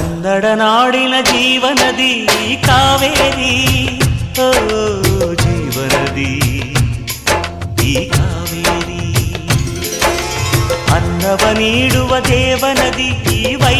ಕನ್ನಡ ನಾಡಿನ ಜೀವನದಿ ಕಾವೇರಿ, ಓ ಜೀವನದಿ ಈ ಕಾವೇರಿ. ಅನ್ನವ ನೀಡುವ ದೇವನದಿ ಈ ವೈ